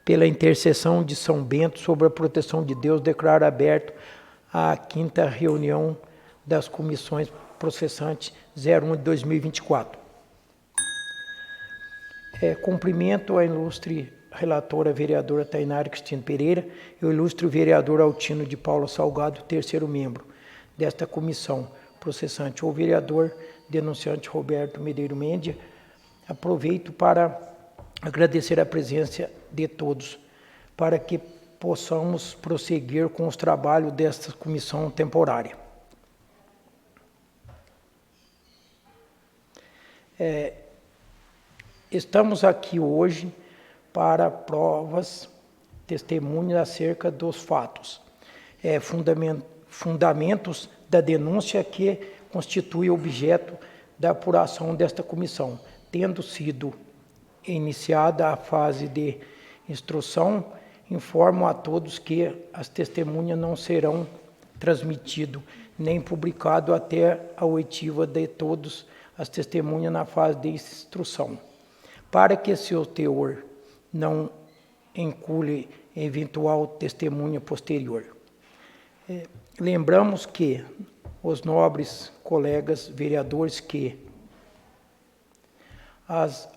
pela intercessão de São Bento, sobre a proteção de Deus, declaro aberto a 5ª reunião das comissões processantes 01 de 2024. Cumprimento a ilustre relatora, vereadora Tainara Cristina Pereira, e o ilustre vereador Altino de Paula Salgado, terceiro membro desta comissão processante, o vereador denunciante Roberto Medeiro Mendes. Aproveito para agradecer a presença de todos, para que possamos prosseguir com os trabalhos desta comissão temporária. Estamos aqui hoje para provas, testemunhas acerca dos fatos, fundamentos da denúncia que constitui objeto da apuração desta comissão. Tendo sido iniciada a fase de instrução, informo a todos que as testemunhas não serão transmitidas nem publicadas até a oitiva de todas as testemunhas na fase de instrução, para que seu teor não inclui eventual testemunha posterior. Lembramos que os nobres colegas vereadores que as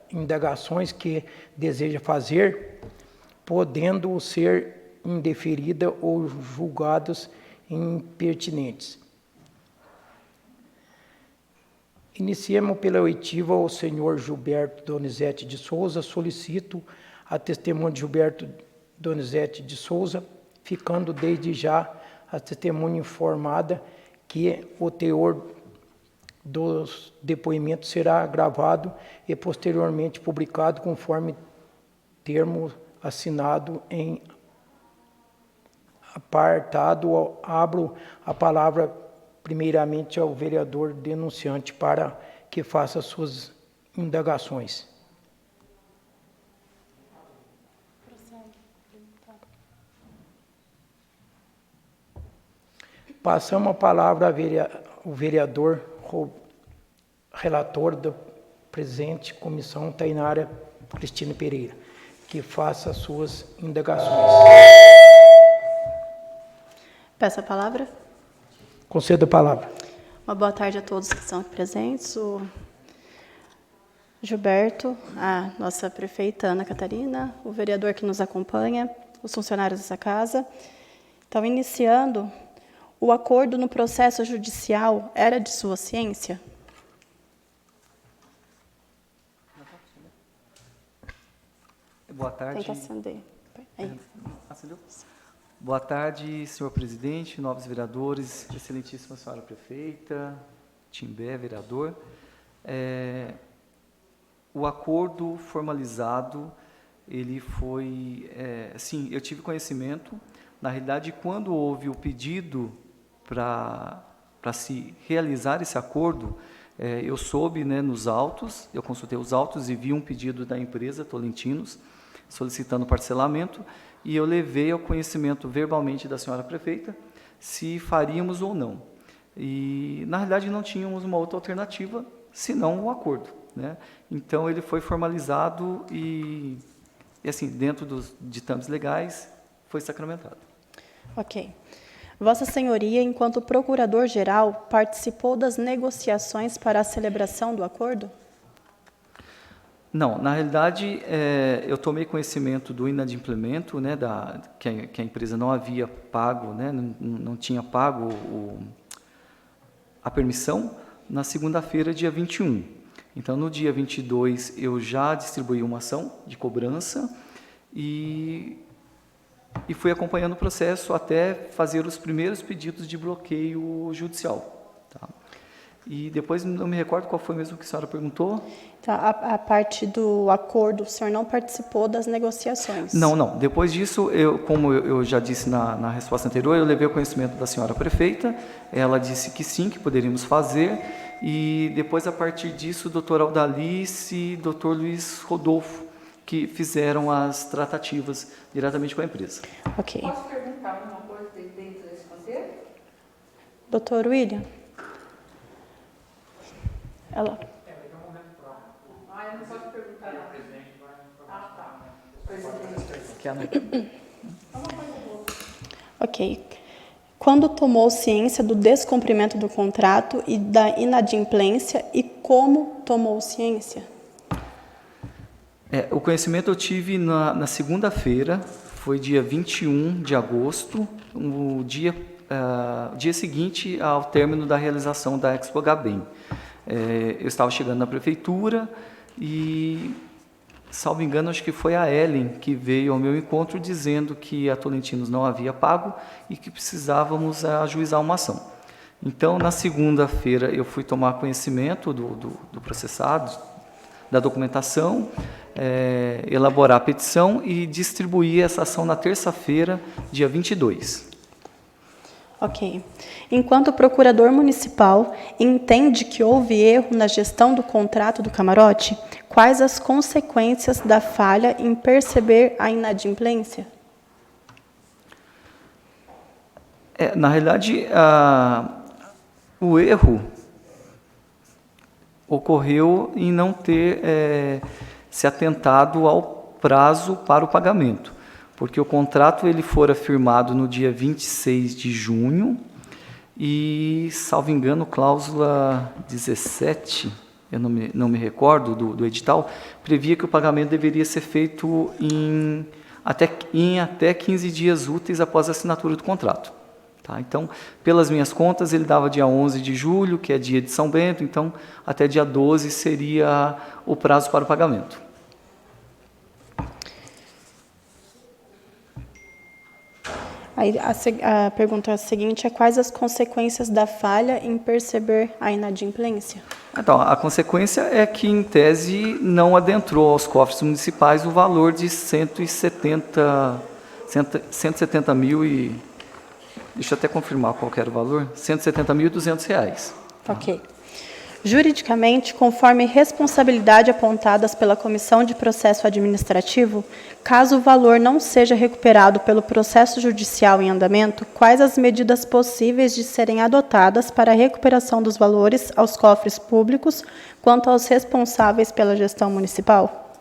indagações que deseja fazer, podendo ser indeferidas ou julgadas impertinentes. Iniciemos pela oitiva ao senhor Gilberto Donizete de Souza. Solicito a testemunha de Gilberto Donizete de Souza, ficando desde já a testemunha informada que o teor dos depoimentos será gravado e posteriormente publicado conforme termo assinado em apartado. Abro a palavra primeiramente ao vereador denunciante para que faça suas indagações. Passamos a palavra ao vereador relator da presente comissão, Tainara Cristina Pereira, que faça suas indagações. Peço a palavra. Concedo a palavra. Uma boa tarde a todos que estão aqui presentes. O Gilberto, a nossa prefeita Ana Catarina, o vereador que nos acompanha, os funcionários dessa casa. Então, iniciando, o acordo no processo judicial era de sua ciência? Boa tarde. Tem que acender. Acendeu? Boa tarde, senhor presidente, nobres vereadores, excelentíssima senhora prefeita, Timbé, vereador. O acordo formalizado, ele foi... sim, eu tive conhecimento. Na realidade, quando houve o pedido para se realizar esse acordo, eu soube, né, nos autos, eu consultei os autos e vi um pedido da empresa Tolentinos, solicitando parcelamento, e eu levei ao conhecimento verbalmente da senhora prefeita se faríamos ou não. E, na realidade, não tínhamos uma outra alternativa, senão o acordo, né? Então, ele foi formalizado e assim, dentro dos ditames legais, foi sacramentado. Ok. Vossa Senhoria, enquanto Procurador-Geral, participou das negociações para a celebração do acordo? Não, na realidade, eu tomei conhecimento do inadimplemento, né, que a empresa não havia pago, né, não tinha pago a permissão, na segunda-feira, dia 21. Então, no dia 22, eu já distribuí uma ação de cobrança e fui acompanhando o processo até fazer os primeiros pedidos de bloqueio judicial. Tá? E depois, não me recordo qual foi mesmo que a senhora perguntou. Tá, a parte do acordo, o senhor não participou das negociações? Não. Depois disso, como eu já disse na resposta anterior, eu levei o conhecimento da senhora prefeita, ela disse que sim, que poderíamos fazer, e depois, a partir disso, o doutor Aldalice e o doutor Luiz Rodolfo, que fizeram as tratativas diretamente com a empresa. Ok. Posso perguntar uma coisa dentro desse conselho? Doutor William? Ela... Eu não posso perguntar. Ah, tá. Quer anotar? Ok. Quando tomou ciência do descumprimento do contrato e da inadimplência e como tomou ciência? O conhecimento eu tive na segunda-feira, foi dia 21 de agosto, o dia seguinte ao término da realização da Expo HBEM. Eu estava chegando na prefeitura e, salvo engano, acho que foi a Ellen que veio ao meu encontro dizendo que a Tolentinos não havia pago e que precisávamos ajuizar uma ação. Então, na segunda-feira, eu fui tomar conhecimento do processado, da documentação, elaborar a petição e distribuir essa ação na terça-feira, dia 22. Ok. Enquanto procurador municipal entende que houve erro na gestão do contrato do camarote, quais as consequências da falha em perceber a inadimplência? Na realidade, o erro ocorreu em não ter se atentado ao prazo para o pagamento, porque o contrato ele fora firmado no dia 26 de junho e, salvo engano, cláusula 17, eu não me recordo do edital, previa que o pagamento deveria ser feito em até 15 dias úteis após a assinatura do contrato. Tá? Então, pelas minhas contas, ele dava dia 11 de julho, que é dia de São Bento, então até dia 12 seria o prazo para o pagamento. Aí, a pergunta seguinte é: quais as consequências da falha em perceber a inadimplência? Então, a consequência é que, em tese, não adentrou aos cofres municipais o valor de 170 mil e... Deixa eu até confirmar qual que era o valor. R$ 170.200. Ok. Juridicamente, conforme responsabilidade apontadas pela Comissão de Processo Administrativo, caso o valor não seja recuperado pelo processo judicial em andamento, quais as medidas possíveis de serem adotadas para a recuperação dos valores aos cofres públicos quanto aos responsáveis pela gestão municipal?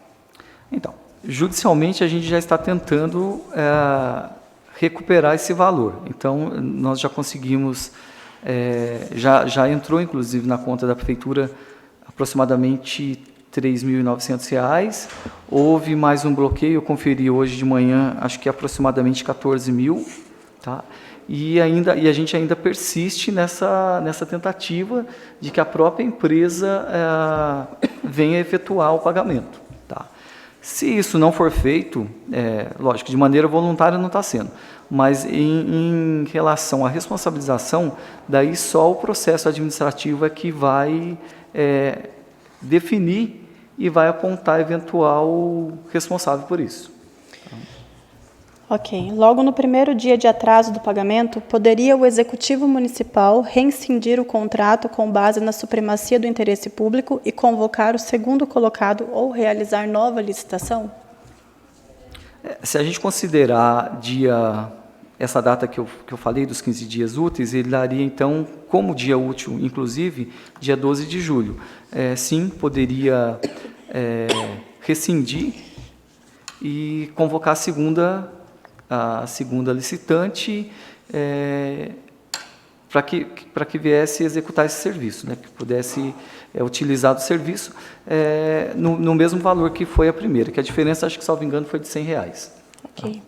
Então, judicialmente a gente já está tentando recuperar esse valor. Então, nós já conseguimos... já entrou, inclusive, na conta da prefeitura aproximadamente R$ 3.900. Houve mais um bloqueio, eu conferi hoje de manhã, acho que aproximadamente 14 mil. Tá? E a gente ainda persiste nessa tentativa de que a própria empresa venha efetuar o pagamento. Tá? Se isso não for feito, lógico, de maneira voluntária não está sendo, mas em relação à responsabilização, daí só o processo administrativo é que vai definir e vai apontar eventual responsável por isso. Ok. Logo no primeiro dia de atraso do pagamento, poderia o Executivo Municipal rescindir o contrato com base na supremacia do interesse público e convocar o segundo colocado ou realizar nova licitação? Se a gente considerar essa data que eu falei, dos 15 dias úteis, ele daria, então, como dia útil, inclusive, dia 12 de julho. Sim, poderia rescindir e convocar a segunda licitante para que viesse executar esse serviço, né, que pudesse utilizar do serviço no mesmo valor que foi a primeira, que a diferença, acho que, salvo engano, foi de R$ 100. Ok.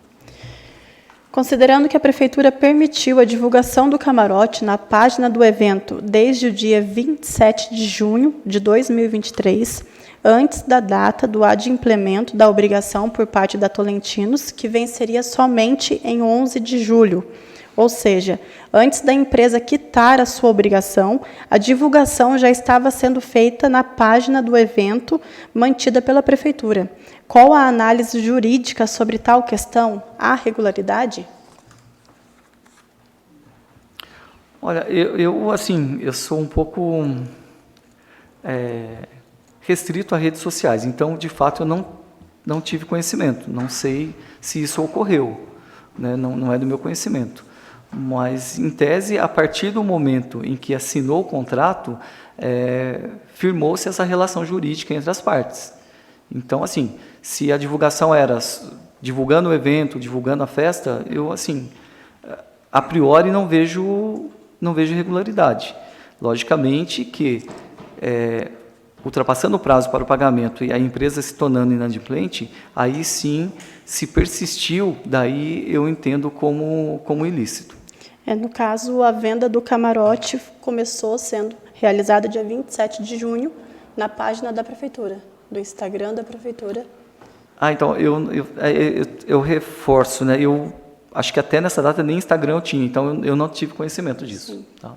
Considerando que a Prefeitura permitiu a divulgação do camarote na página do evento desde o dia 27 de junho de 2023, antes da data do adimplemento da obrigação por parte da Tolentinos, que venceria somente em 11 de julho, ou seja, antes da empresa quitar a sua obrigação, a divulgação já estava sendo feita na página do evento mantida pela Prefeitura. Qual a análise jurídica sobre tal questão? Há regularidade? Olha, eu sou um pouco restrito a redes sociais, então, de fato, eu não tive conhecimento, não sei se isso ocorreu, né? Não é do meu conhecimento. Mas, em tese, a partir do momento em que assinou o contrato, firmou-se essa relação jurídica entre as partes. Então, assim, se a divulgação era divulgando o evento, divulgando a festa, eu, assim, a priori não vejo irregularidade. Logicamente que, ultrapassando o prazo para o pagamento e a empresa se tornando inadimplente, aí sim, se persistiu, daí eu entendo como ilícito. No caso, a venda do camarote começou sendo realizada dia 27 de junho, na página da Prefeitura, do Instagram da Prefeitura. Então, eu reforço, né? Eu acho que até nessa data nem Instagram eu tinha, então eu não tive conhecimento disso. Tá?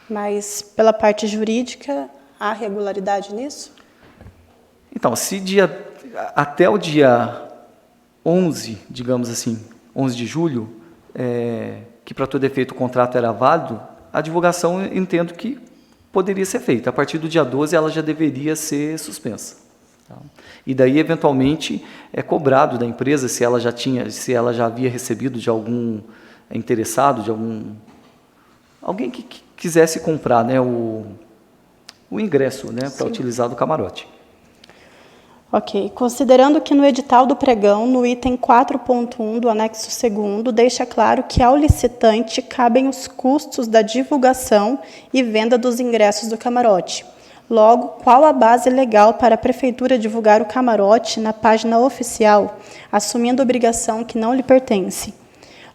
Mas, pela parte jurídica, há regularidade nisso? Então, se até o dia 11, digamos assim, 11 de julho, que para todo efeito o contrato era válido, a divulgação eu entendo que poderia ser feita. A partir do dia 12 ela já deveria ser suspensa. Tá? E daí, eventualmente, é cobrado da empresa se ela já havia recebido de algum interessado, de alguém que quisesse comprar, né, o ingresso, né, para utilizar do camarote. Ok. Considerando que no edital do pregão, no item 4.1 do anexo 2º, deixa claro que ao licitante cabem os custos da divulgação e venda dos ingressos do camarote. Logo, qual a base legal para a Prefeitura divulgar o camarote na página oficial, assumindo obrigação que não lhe pertence?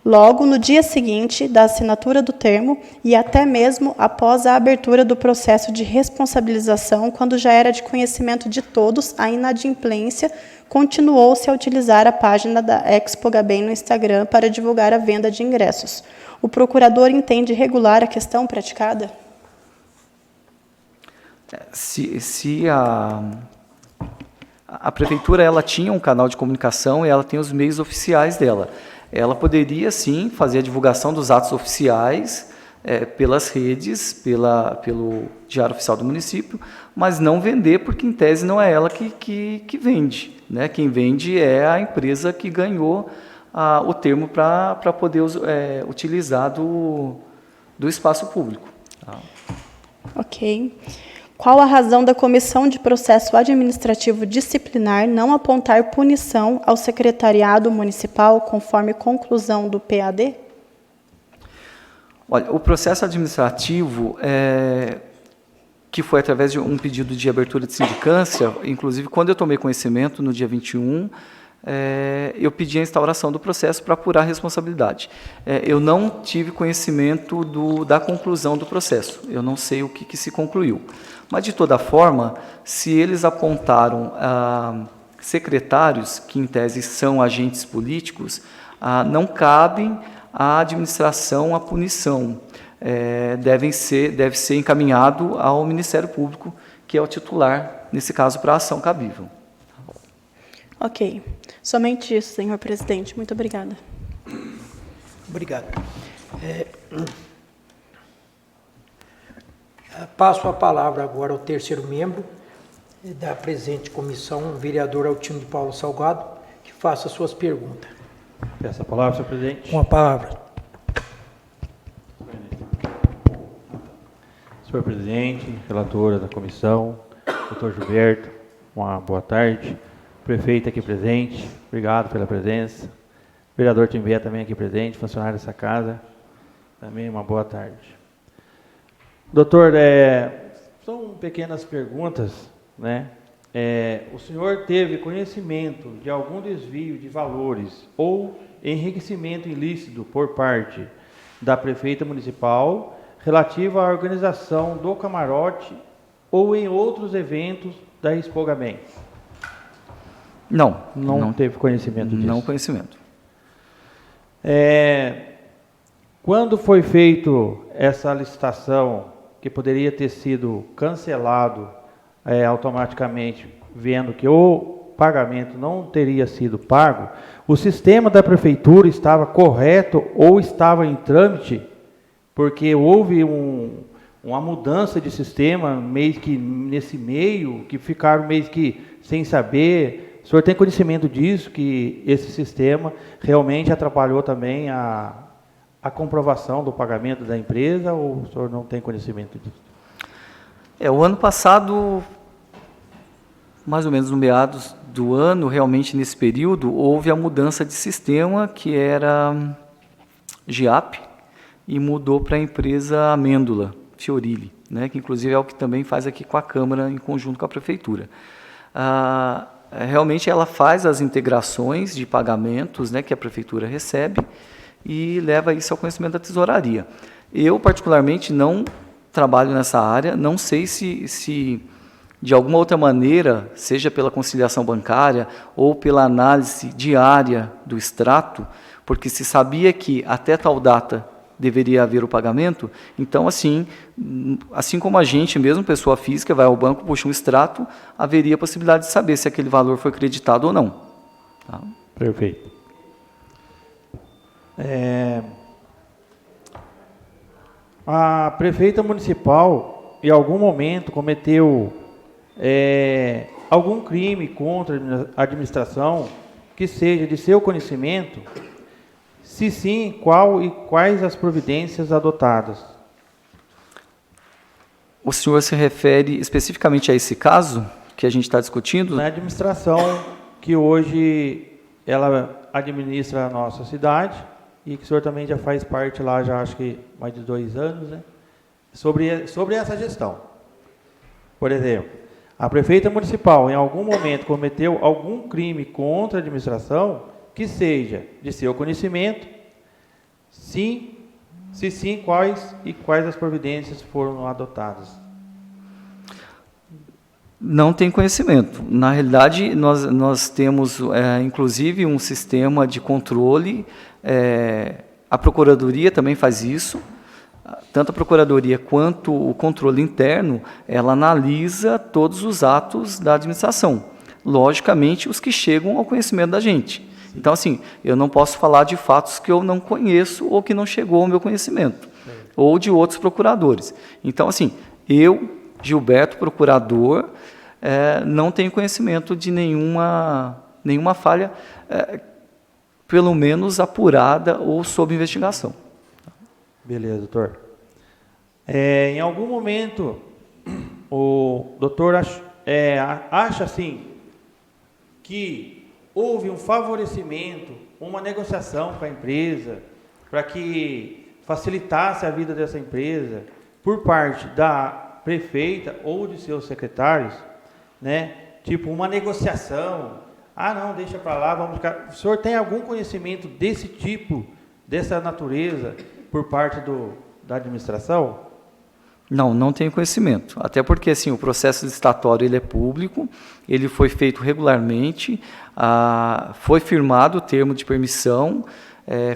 Logo, no dia seguinte da assinatura do termo e até mesmo após a abertura do processo de responsabilização, quando já era de conhecimento de todos a inadimplência, continuou-se a utilizar a página da Expo Gabem no Instagram para divulgar a venda de ingressos. O procurador entende regular a questão praticada? Se a Prefeitura ela tinha um canal de comunicação e ela tem os meios oficiais dela. Ela poderia, sim, fazer a divulgação dos atos oficiais pelas redes, pelo Diário Oficial do Município, mas não vender, porque, em tese, não é ela que vende. Né? Quem vende é a empresa que ganhou o termo para poder utilizar do espaço público. Tá? Ok. Qual a razão da Comissão de Processo Administrativo Disciplinar não apontar punição ao Secretariado Municipal, conforme conclusão do PAD? Olha, o processo administrativo, que foi através de um pedido de abertura de sindicância, inclusive, quando eu tomei conhecimento, no dia 21, eu pedi a instauração do processo para apurar a responsabilidade. Eu não tive conhecimento da conclusão do processo, eu não sei o que se concluiu. Mas, de toda forma, se eles apontaram secretários, que em tese são agentes políticos, não cabem à administração a punição. Deve ser encaminhado ao Ministério Público, que é o titular, nesse caso, para a ação cabível. Ok. Somente isso, senhor presidente. Muito obrigada. Obrigado. Passo a palavra agora ao terceiro membro da presente comissão, o vereador Altino de Paulo Salgado, que faça suas perguntas. Peço a palavra, senhor presidente. Com a palavra. Senhor presidente, relatora da comissão, doutor Gilberto, uma boa tarde. Prefeito aqui presente, obrigado pela presença. Vereador Timbé também aqui presente, funcionário dessa casa, também uma boa tarde. Doutor, são pequenas perguntas, né? O senhor teve conhecimento de algum desvio de valores ou enriquecimento ilícito por parte da prefeita municipal relativo à organização do camarote ou em outros eventos da Expo Gabem? Não teve conhecimento disso? Não conhecimento. Quando foi feito essa licitação, que poderia ter sido cancelado automaticamente, vendo que o pagamento não teria sido pago, o sistema da prefeitura estava correto ou estava em trâmite? Porque houve uma mudança de sistema nesse meio, que ficaram meio que sem saber. O senhor tem conhecimento disso, que esse sistema realmente atrapalhou também a comprovação do pagamento da empresa, ou o senhor não tem conhecimento disso? O ano passado, mais ou menos no meados do ano, realmente nesse período, houve a mudança de sistema, que era GIAP, e mudou para a empresa Amêndola, Fiorilli, né, que inclusive é o que também faz aqui com a Câmara, em conjunto com a Prefeitura. Realmente ela faz as integrações de pagamentos, né, que a Prefeitura recebe e leva isso ao conhecimento da Tesouraria. Eu, particularmente, não trabalho nessa área, não sei se de alguma outra maneira, seja pela conciliação bancária ou pela análise diária do extrato, porque se sabia que até tal data deveria haver o pagamento, então, assim como a gente mesmo, pessoa física, vai ao banco, puxa um extrato, haveria a possibilidade de saber se aquele valor foi creditado ou não. Tá? Perfeito. A prefeita municipal, em algum momento, cometeu algum crime contra a administração que seja de seu conhecimento? Se sim, qual e quais as providências adotadas? O senhor se refere especificamente a esse caso que a gente está discutindo? Na administração que hoje ela administra a nossa cidade e que o senhor também já faz parte lá, já acho que mais de 2 anos, né? Sobre essa gestão. Por exemplo, a prefeita municipal em algum momento cometeu algum crime contra a administração que seja de seu conhecimento? Sim, se sim, quais e quais as providências foram adotadas? Não tem conhecimento. Na realidade, nós temos, inclusive, um sistema de controle. A Procuradoria também faz isso. Tanto a Procuradoria quanto o controle interno, ela analisa todos os atos da administração. Logicamente, os que chegam ao conhecimento da gente. Então, assim, eu não posso falar de fatos que eu não conheço ou que não chegou ao meu conhecimento, ou de outros procuradores. Então, assim, eu, Gilberto, procurador, não tenho conhecimento de nenhuma falha, pelo menos apurada ou sob investigação. Beleza, doutor. Em algum momento, o doutor acha, assim, que houve um favorecimento, uma negociação com a empresa, para que facilitasse a vida dessa empresa, por parte da prefeita ou de seus secretários, né? Tipo, uma negociação. Não, deixa para lá, vamos ficar. O senhor tem algum conhecimento desse tipo, dessa natureza, por parte da administração? Não tenho conhecimento. Até porque, assim, o processo licitatório ele é público, ele foi feito regularmente, foi firmado o termo de permissão,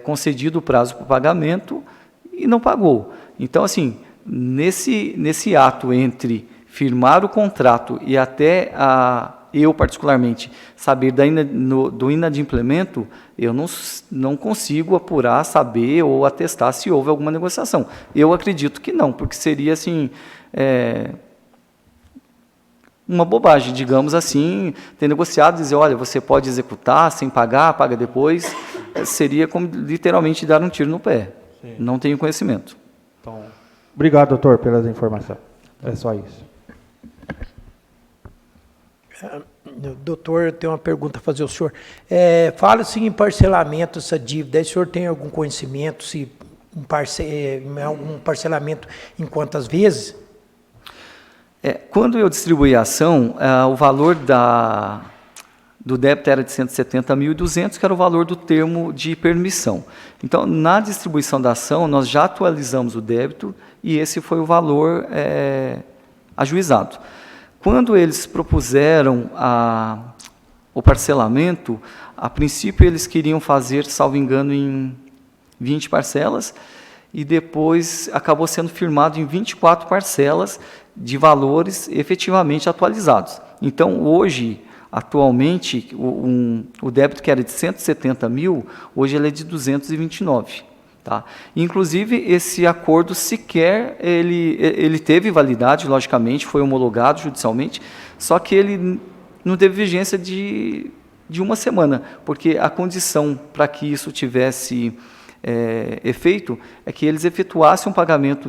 concedido o prazo para o pagamento e não pagou. Então, assim, nesse ato entre firmar o contrato e até eu, particularmente, saber do inadimplemento, eu não consigo apurar, saber ou atestar se houve alguma negociação. Eu acredito que não, porque seria, assim, uma bobagem, digamos assim, ter negociado, dizer, olha, você pode executar sem pagar, paga depois, seria como literalmente dar um tiro no pé. Sim. Não tenho conhecimento. Então, obrigado, doutor, pelas informações. É só isso. Doutor, eu tenho uma pergunta a fazer ao senhor. Fala-se em parcelamento essa dívida. O senhor tem algum conhecimento se um parcelamento em quantas vezes? Quando eu distribuí a ação, o valor do débito era de 170.200, que era o valor do termo de permissão. Então, na distribuição da ação, nós já atualizamos o débito e esse foi o valor ajuizado. Quando eles propuseram o parcelamento, a princípio eles queriam fazer, salvo engano, em 20 parcelas, e depois acabou sendo firmado em 24 parcelas de valores efetivamente atualizados. Então, hoje, atualmente, o débito que era de 170 mil, hoje ele é de 229. Tá? Inclusive, esse acordo sequer, ele teve validade, logicamente, foi homologado judicialmente, só que ele não teve vigência de 1 semana, porque a condição para que isso tivesse efeito é que eles efetuassem um pagamento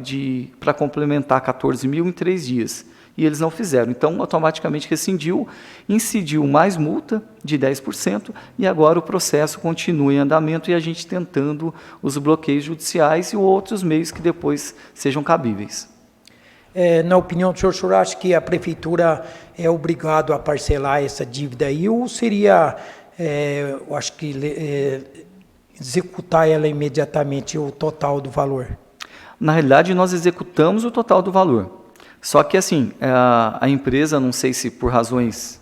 para complementar 14 mil em 3 dias. e eles não fizeram. Então, automaticamente rescindiu, incidiu mais multa de 10%, e agora o processo continua em andamento e a gente tentando os bloqueios judiciais e outros meios que depois sejam cabíveis. Na opinião do senhor, o senhor acha que a prefeitura é obrigado a parcelar essa dívida aí, ou seria, eu acho que, executar ela imediatamente, o total do valor? Na realidade, nós executamos o total do valor. Só que, assim, a empresa, não sei se por razões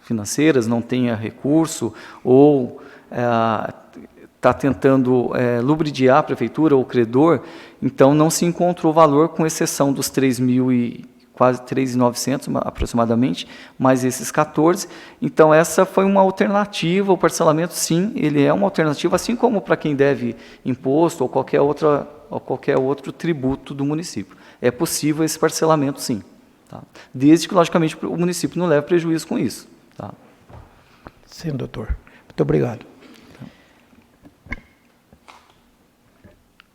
financeiras não tenha recurso ou está tentando lubridiar a prefeitura ou o credor, então não se encontrou valor, com exceção dos 3.000 quase 3.900 aproximadamente, mais esses 14. Então, essa foi uma alternativa. O parcelamento, sim, ele é uma alternativa, assim como para quem deve imposto ou qualquer outro tributo do município. É possível esse parcelamento, sim. Tá? Desde que, logicamente, o município não leve prejuízo com isso. Tá? Sim, doutor. Muito obrigado.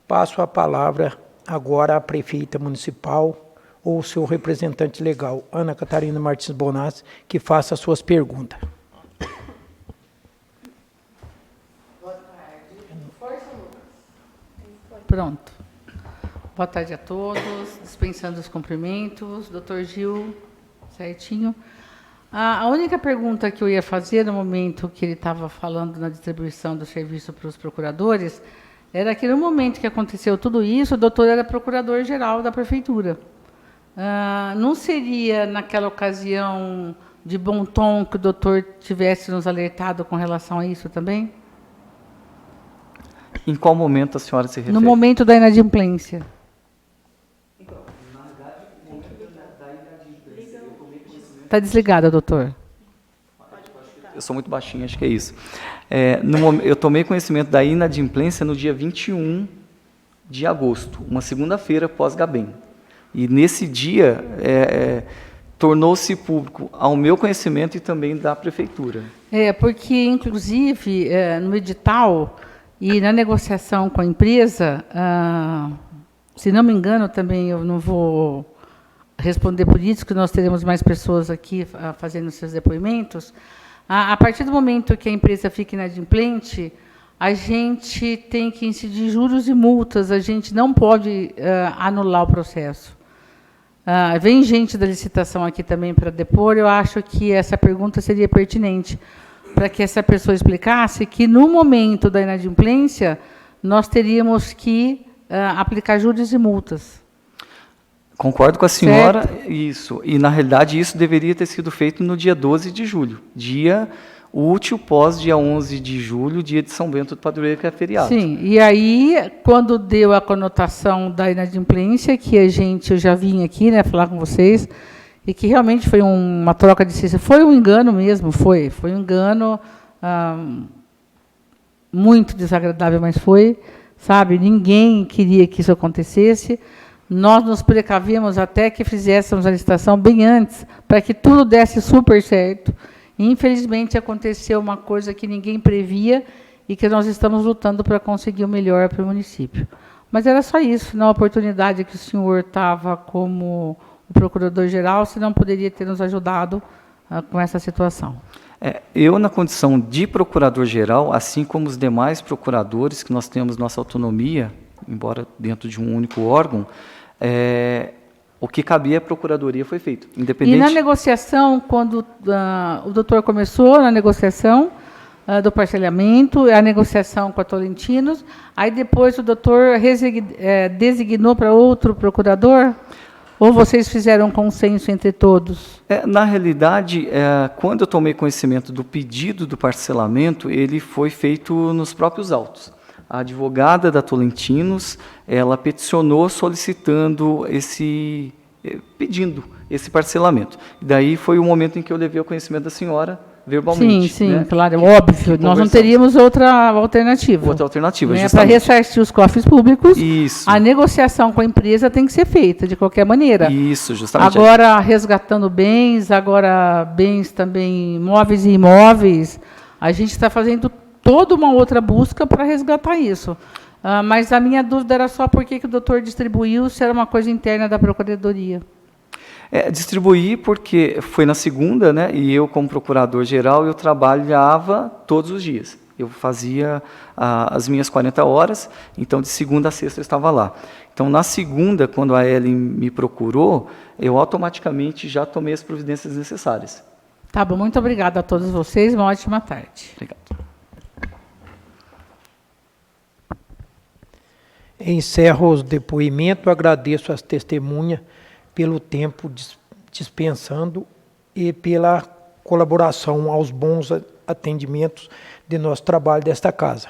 Passo a palavra agora à prefeita municipal ou seu representante legal, Ana Catarina Martins Bonassi, que faça as suas perguntas. Boa tarde. Força, Lucas. Pronto. Boa tarde a todos. Dispensando os cumprimentos. Doutor Gil, certinho. A única pergunta que eu ia fazer no momento que ele estava falando na distribuição do serviço para os procuradores era que no momento que aconteceu tudo isso, o doutor era procurador-geral da prefeitura. Não seria, naquela ocasião, de bom tom que o doutor tivesse nos alertado com relação a isso também? Em qual momento a senhora se refere? No momento da inadimplência. Está desligada, doutor. Eu sou muito baixinho, acho que é isso. Eu tomei conhecimento da inadimplência no dia 21 de agosto, uma segunda-feira pós-Gabem. E nesse dia tornou-se público ao meu conhecimento e também da prefeitura. Porque, inclusive, no edital e na negociação com a empresa, se não me engano, também eu não vou responder por isso, que nós teremos mais pessoas aqui fazendo seus depoimentos. A partir do momento que a empresa fica inadimplente, a gente tem que incidir juros e multas, a gente não pode anular o processo. Vem gente da licitação aqui também para depor, eu acho que essa pergunta seria pertinente, para que essa pessoa explicasse que, no momento da inadimplência, nós teríamos que aplicar juros e multas. Concordo com a senhora, certo? Isso. E, na realidade, isso deveria ter sido feito no dia 12 de julho, dia útil pós dia 11 de julho, dia de São Bento do Padroeiro, que é feriado. Sim, e aí, quando deu a conotação da inadimplência, que eu já vim aqui, né, falar com vocês, e que realmente foi uma troca de ciência, foi um engano mesmo, foi um engano muito desagradável, mas foi, sabe, ninguém queria que isso acontecesse. Nós nos precavimos até que fizéssemos a licitação bem antes, para que tudo desse super certo. Infelizmente, aconteceu uma coisa que ninguém previa e que nós estamos lutando para conseguir o melhor para o município. Mas era só isso, na oportunidade que o senhor estava como o procurador-geral, se não poderia ter nos ajudado com essa situação. Eu, na condição de procurador-geral, assim como os demais procuradores, que nós temos nossa autonomia, embora dentro de um único órgão, o que cabia à procuradoria foi feito, independente... E na negociação, quando o doutor começou na negociação do parcelamento, a negociação com a Tolentinos, aí depois o doutor designou para outro procurador? Ou vocês fizeram um consenso entre todos? Na realidade, quando eu tomei conhecimento do pedido do parcelamento, ele foi feito nos próprios autos. A advogada da Tolentinos, ela peticionou solicitando pedindo esse parcelamento. E daí foi o momento em que eu levei ao conhecimento da senhora verbalmente. Sim, né? Claro, óbvio. Nós não teríamos outra alternativa. Outra alternativa, né? justamente. Para ressarcir os cofres públicos, isso. A negociação com a empresa tem que ser feita, de qualquer maneira. Isso, justamente. Agora, resgatando bens, agora bens também móveis e imóveis, a gente está fazendo toda uma outra busca para resgatar isso. Mas a minha dúvida era só por que o doutor distribuiu, se era uma coisa interna da Procuradoria. Distribuí porque foi na segunda, né? E eu, como procurador-geral, eu trabalhava todos os dias. Eu fazia as minhas 40 horas, então de segunda a sexta eu estava lá. Então, na segunda, quando a Ellen me procurou, eu automaticamente já tomei as providências necessárias. Tá bom, muito obrigada a todos vocês, uma ótima tarde. Obrigado. Encerro os depoimentos, agradeço às testemunhas pelo tempo dispensando e pela colaboração aos bons atendimentos de nosso trabalho desta casa.